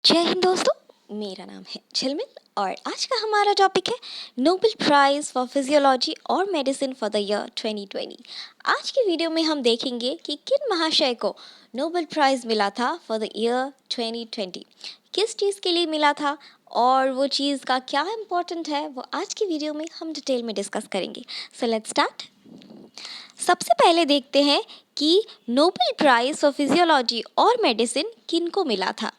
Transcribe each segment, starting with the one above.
जय हिंद दोस्तों, मेरा नाम है झिलमिल और आज का हमारा टॉपिक है नोबेल प्राइज़ फॉर फिजियोलॉजी और मेडिसिन फॉर द ईयर 2020। आज की वीडियो में हम देखेंगे कि किन महाशय को नोबेल प्राइज़ मिला था फॉर द ईयर 2020, किस चीज़ के लिए मिला था और वो चीज़ का क्या इम्पोर्टेंट है वो आज की वीडियो में हम डिटेल में डिस्कस करेंगे। So let's start. सबसे पहले देखते हैं कि नोबेल प्राइज़ फॉर फिजियोलॉजी और मेडिसिन किन को मिला था।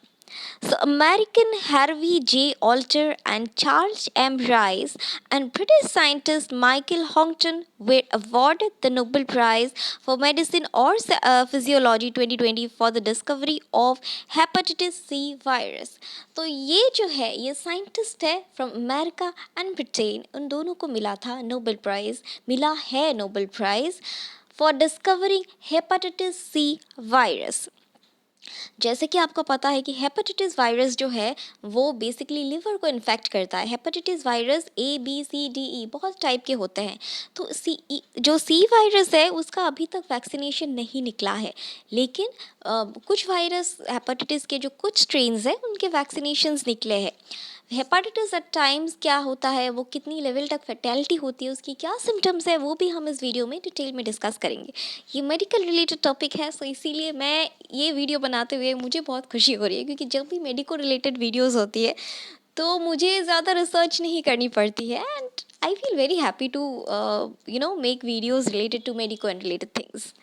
So, American Harvey J. Alter and Charles M. Rice and British scientist Michael Houghton were awarded the Nobel Prize for Medicine or Physiology 2020 for the discovery of hepatitis C virus. तो ये जो है ये scientist है from America and Britain, उन दोनों को मिला था नोबेल प्राइज़, मिला है Nobel prize for discovering hepatitis C virus. जैसे कि आपको पता है कि हेपेटाइटिस वायरस जो है वो बेसिकली लिवर को इन्फेक्ट करता है। Hepatitis virus A B C D E बहुत टाइप के होते हैं। तो जो सी वायरस है उसका अभी तक वैक्सीनेशन नहीं निकला है, लेकिन कुछ वायरस हेपेटाइटिस के जो कुछ स्ट्रेन्स हैं उनके वैक्सीनेशंस निकले हैं। हेपेटाइटिस एट टाइम्स क्या होता है, वो कितनी लेवल तक फैटेलिटी होती है, उसकी क्या सिम्टम्स है, वो भी हम इस वीडियो में डिटेल में डिस्कस करेंगे। ये मेडिकल रिलेटेड टॉपिक है, सो इसीलिए मैं ये वीडियो बनाते हुए मुझे बहुत खुशी हो रही है, क्योंकि जब भी मेडिको रिलेटेड वीडियोस होती है तो मुझे ज़्यादा रिसर्च नहीं करनी पड़ती है and I feel very happy to make videos related to medico and related things.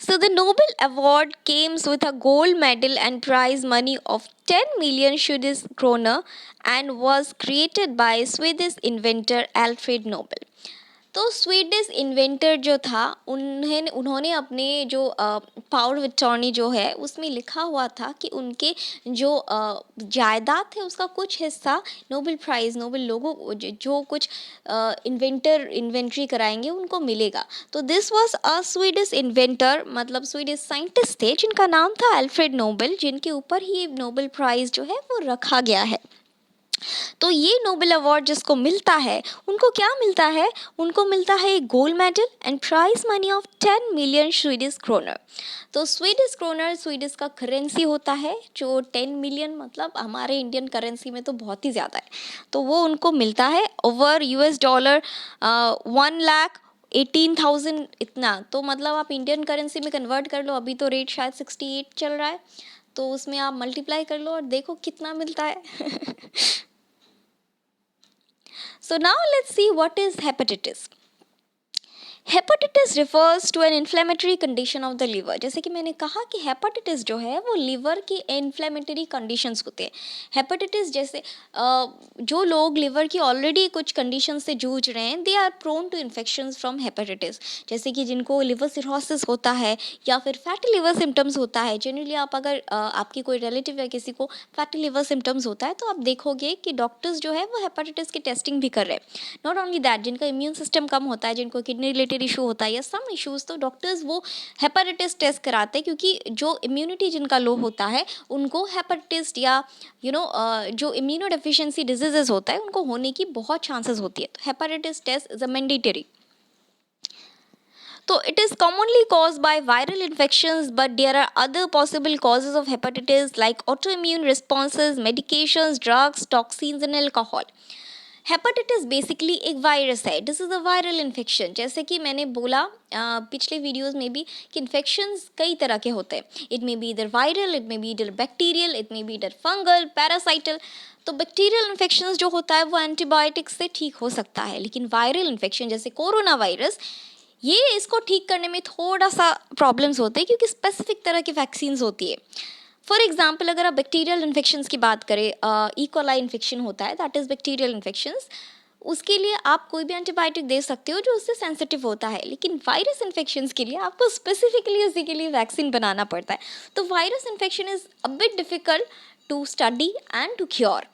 So the Nobel Award comes with a gold medal and prize money of 10 million Swedish kronor and was created by Swedish inventor Alfred Nobel. तो Swedish inventor जो था उन्होंने अपने जो power of attorney जो है उसमें लिखा हुआ था कि उनके जो जायदाद थे उसका कुछ हिस्सा नोबेल प्राइज़, नोबेल लोगों को जो कुछ इन्वेंट्री कराएंगे उनको मिलेगा। तो this was a Swedish inventor, मतलब स्वीडिश साइंटिस्ट थे जिनका नाम था अल्फ्रेड नोबेल, जिनके ऊपर ही नोबेल प्राइज़ जो है वो रखा गया है। तो ये नोबेल अवार्ड जिसको मिलता है उनको क्या मिलता है, उनको मिलता है एक gold medal and prize money of 10 million Swedish kronor. तो स्वीडिश क्रोनर स्वीडिश का करेंसी होता है, जो 10 मिलियन मतलब हमारे इंडियन करेंसी में तो बहुत ही ज़्यादा है। तो वो उनको मिलता है ओवर $1 1,18,000 इतना। तो मतलब आप इंडियन करेंसी में कन्वर्ट कर लो, अभी तो रेट शायद 68 चल रहा है, तो उसमें आप मल्टीप्लाई कर लो और देखो कितना मिलता है. So now let's see what is hepatitis. Hepatitis refers to an inflammatory condition of the liver. जैसे कि मैंने कहा कि हेपेटाइटिस जो है वो लिवर की इन्फ्लेमेटरी कंडीशंस होते हैं। हेपेटाइटिस जैसे जो लोग लिवर की ऑलरेडी कुछ कंडीशन से जूझ रहे हैं, they are prone to infections from hepatitis. जैसे कि जिनको लिवर सिरोसिस होता है या फिर फैटी लिवर सिम्टम्स होता है। जनरली आप अगर आपकी कोई रिलेटिव या किसी को फैटी लिवर सिम्टम्स होता है तो आप देखोगे कि डॉक्टर्स जो है वो हेपेटाइटिस की टेस्टिंग भी कर रहे हैं। नॉट ओनली दैट, जिनका इम्यून सिस्टम कम होता है, जिनको किडनी रिलेटेड इशू होता है या सम इश्यूज, तो डॉक्टर्स वो हेपेटाइटिस टेस्ट कराते हैं, क्योंकि जो इम्यूनिटी जिनका लो होता है उनको हेपेटाइटिस या जो इम्यूनो डेफिशिएंसी डिजीजेस होता है उनको होने की बहुत चांसेस होती है। तो hepatitis test is a mandatory. So it is commonly caused by viral infections, but there are other possible causes of hepatitis like autoimmune responses, medications, drugs, toxins and alcohol. Hepatitis basically एक virus है, this is a viral infection. जैसे कि मैंने बोला पिछले videos में भी कि इन्फेक्शंस कई तरह के होते हैं। इट मे बी इधर वायरल, इट मे बी इधर बैक्टीरियल, इट मे बी इधर फंगल, पैरासाइटल। तो बैक्टीरियल इन्फेक्शंस जो होता है वो एंटीबायोटिक्स से ठीक हो सकता है, लेकिन वायरल इन्फेक्शन जैसे कोरोना वायरस, ये इसको ठीक करने में थोड़ा सा प्रॉब्लम्स होते हैं, क्योंकि स्पेसिफिक तरह की वैक्सीन्स होती है। फॉर एग्जाम्पल अगर आप बैक्टीरियल इन्फेक्शंस की बात करें, इकोलाई इन्फेक्शन होता है, दैट इज़ बैक्टीरियल इन्फेक्शंस, उसके लिए आप कोई भी एंटीबायोटिक दे सकते हो जो उससे सेंसिटिव होता है, लेकिन वायरस इन्फेक्शंस के लिए आपको स्पेसिफिकली उसी के लिए वैक्सीन बनाना पड़ता है। तो virus infection is a bit difficult to study and to cure.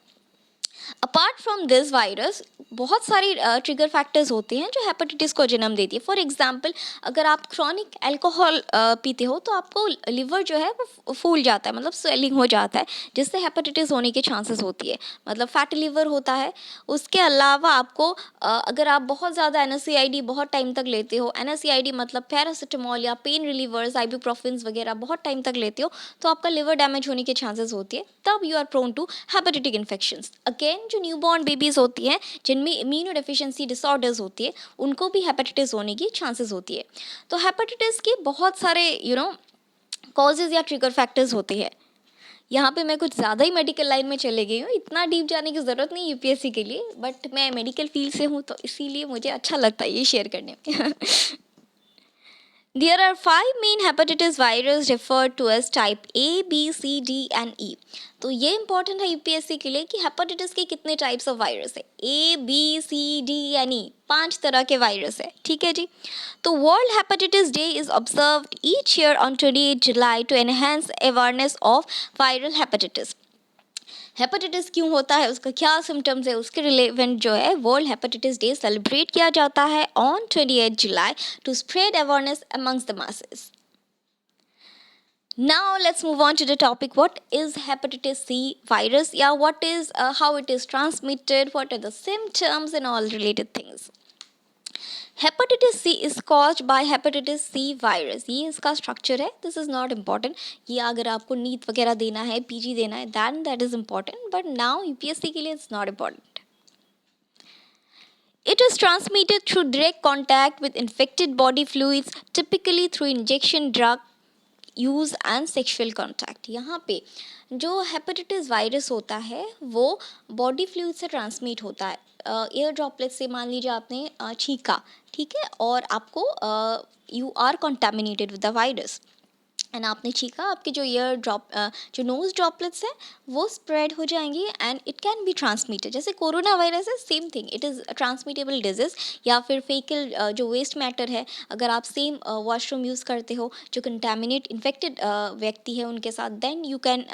Apart from this virus बहुत सारी ट्रिगर फैक्टर्स होते हैं जो हेपेटाइटिस को जन्म देती है. फॉर एग्जांपल, अगर आप क्रॉनिक अल्कोहल पीते हो तो आपको लिवर जो है वो फूल जाता है, मतलब स्वेलिंग हो जाता है, जिससे हेपेटाइटिस होने के चांसेस होती है. मतलब फैटी लिवर होता है. उसके अलावा आपको अगर आप बहुत ज़्यादा एनएसएआईडी बहुत टाइम तक लेते हो, एनएसएआईडी मतलब पैरासिटामोल या पेन रिलीवर्स, आइबुप्रोफेन वगैरह बहुत टाइम तक लेते हो, तो आपका लिवर डैमेज होने के चांसेस होती है. तब you are prone to hepatitic infections. Again, जो न्यूबॉर्न बेबीज होती हैं जिनमें इम्यूनो डेफिशिएंसी डिसऑर्डर्स होती है, उनको भी हेपेटाइटिस होने की चांसेस होती है. तो हेपेटाइटिस के बहुत सारे कॉजेज या ट्रिगर फैक्टर्स होते हैं. यहाँ पे मैं कुछ ज़्यादा ही मेडिकल लाइन में चले गई हूँ, इतना डीप जाने की ज़रूरत नहीं यूपीएससी के लिए, बट मैं मेडिकल फील्ड से हूँ तो इसीलिए मुझे अच्छा लगता है ये शेयर करने में. There are five main hepatitis virus referred to as type A, B, C, D and E. तो ये इंपॉर्टेंट है यूपीएससी के लिए कि हेपेटाइटिस के कितने टाइप्स ऑफ वायरस है. A, B, C, D and E, 5 तरह के वायरस है. ठीक है जी. तो world hepatitis day is observed each year on 28 July to enhance awareness of viral hepatitis. Hepatitis क्यों होता है, उसका क्या सिम्टम्स है, उसके रिलेवेंट जो है वर्ल्ड हेपेटाइटिस डे सेलिब्रेट किया जाता है on 28 July to spread awareness amongst the masses. Now let's move on to the topic, what is hepatitis C virus, या what is how it is transmitted, what are the symptoms and all related things. Hepatitis C is caused by hepatitis C virus. ये इसका structure है. This is not important. ये अगर आपको NEET वगैरह देना है, पीजी देना है, then that is important, but now UPSC के लिए it's not important. It is transmitted through direct contact with infected body fluids, typically through injection, drug use and sexual contact. यहाँ पे जो हेपेटाइटिस वायरस होता है वो बॉडी फ्लूइड से transmit होता है. एयर ड्रॉपलेट से, मान लीजिए आपने छींका, ठीक है, और आपको you are contaminated with the virus and आपने छींका, आपके जो जो नोज ड्रॉपलेट्स हैं वो स्प्रेड हो जाएंगे and it can be transmitted. जैसे कोरोना वायरस है, same thing, it is transmittable disease. या फिर फेकल जो वेस्ट मैटर है, अगर आप सेम वॉशरूम यूज़ करते हो जो कंटेमिनेट इन्फेक्टेड व्यक्ति है उनके साथ, then you can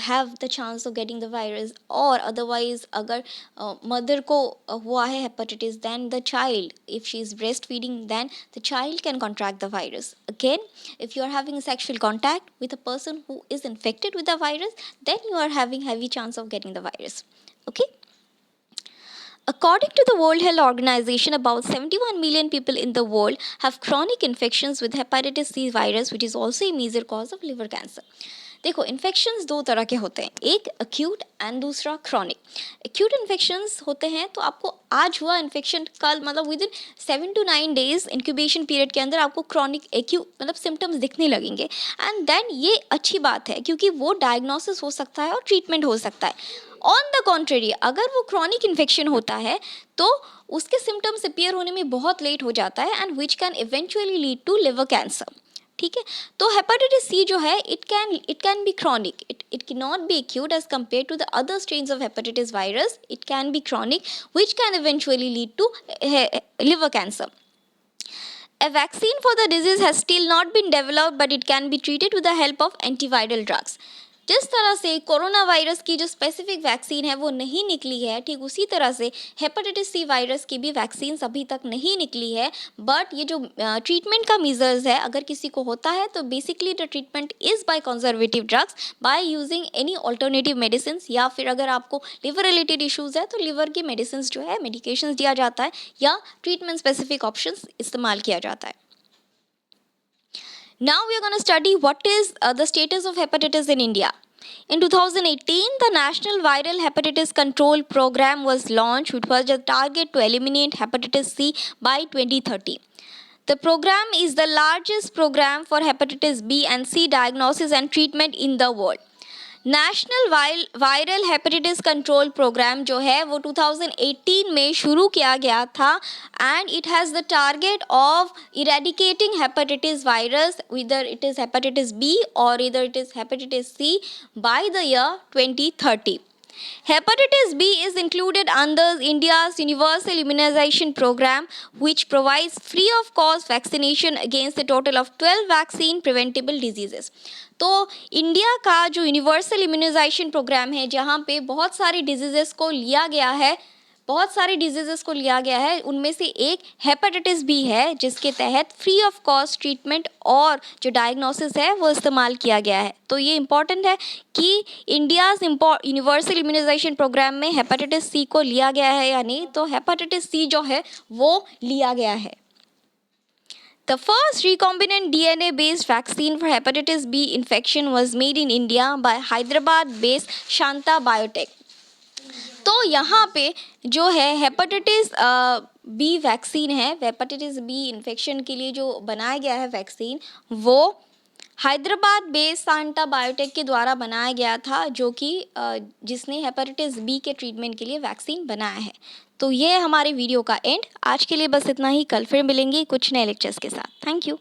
have the chance of getting the virus. और अदरवाइज अगर मदर को हुआ है hepatitis, then the child, if she is breast feeding, then the child can contract the virus. Again, if you are having sexual contact with a person who is infected with the virus, then you are having heavy chance of getting the virus. Okay. According to the World Health Organization, about 71 million people in the world have chronic infections with hepatitis C virus, which is also a major cause of liver cancer. देखो, infections दो तरह के होते हैं, एक acute and दूसरा chronic. Acute infections होते हैं तो आपको आज हुआ इन्फेक्शन, कल मतलब with in 7 to 9 days incubation period के अंदर आपको क्रॉनिक एक्यूट मतलब सिम्टम्स दिखने लगेंगे. एंड देन ये अच्छी बात है क्योंकि वो डायग्नोसिस हो सकता है और ट्रीटमेंट हो सकता है. ऑन द कॉन्ट्रेरी, अगर वो क्रॉनिक इन्फेक्शन होता है तो उसके सिम्टम्स अपीयर होने में बहुत लेट हो जाता है and which can eventually lead to liver cancer. ठीक है. तो हेपेटाइटिस सी जो है, it can be chronic, it can not be acute as compare to the other strains of hepatitis virus. It can be chronic which can eventually lead to liver cancer. A vaccine for the disease has still not been developed, but it can be treated with the help of antiviral drugs. जिस तरह से corona virus की जो specific vaccine है वो नहीं निकली है, ठीक उसी तरह से हेपेटाइटिस सी वायरस की भी वैक्सीन अभी तक नहीं निकली है. बट ये जो ट्रीटमेंट का मेजर्स है, अगर किसी को होता है तो basically the treatment is by conservative drugs, by using any alternative medicine. या फिर अगर आपको लिवर रिलेटेड इश्यूज़ है तो लिवर की मेडिसिन जो है, मेडिकेशंस दिया जाता है या ट्रीटमेंट स्पेसिफिक ऑप्शंस इस्तेमाल किया जाता है. Now we are going to study what is the status of hepatitis in India. In 2018, the National Viral Hepatitis Control Program was launched, which was a target to eliminate hepatitis C by 2030. The program is the largest program for hepatitis B and C diagnosis and treatment in the world. National viral hepatitis control program जो है वो 2018 में शुरू किया गया था and it has the target of eradicating hepatitis virus, इधर it is hepatitis B और इधर it is hepatitis C, by the year 2030. Hepatitis B is included under India's Universal Immunization Program, which provides free of cost vaccination against a total of 12 vaccine preventable diseases. तो India का जो universal immunisation programme है, जहाँ पे बहुत सारे diseases को लिया गया है, उनमें से एक हेपेटाइटिस बी है, जिसके तहत फ्री ऑफ कॉस्ट ट्रीटमेंट और जो डायग्नोसिस है वो इस्तेमाल किया गया है. तो ये इम्पॉर्टेंट है कि इंडियाज़ यूनिवर्सल इम्यूनाइजेशन प्रोग्राम में हेपेटाइटिस सी को लिया गया है या नहीं. तो हेपेटाइटिस सी जो है वो लिया गया है. The first recombinant DNA-based vaccine for hepatitis B infection was made in India by Hyderabad-based Shanta Biotech. तो यहाँ पे जो है हेपेटाइटिस बी वैक्सीन है, हेपेटाइटिस बी इन्फेक्शन के लिए जो बनाया गया है वैक्सीन, वो हैदराबाद बेस्ड सांता बायोटेक के द्वारा बनाया गया था, जो कि जिसने हेपेटाइटिस बी के ट्रीटमेंट के लिए वैक्सीन बनाया है. तो ये है हमारे वीडियो का एंड. आज के लिए बस इतना ही. कल फिर मिलेंगे कुछ नए लेक्चर्स के साथ. Thank you.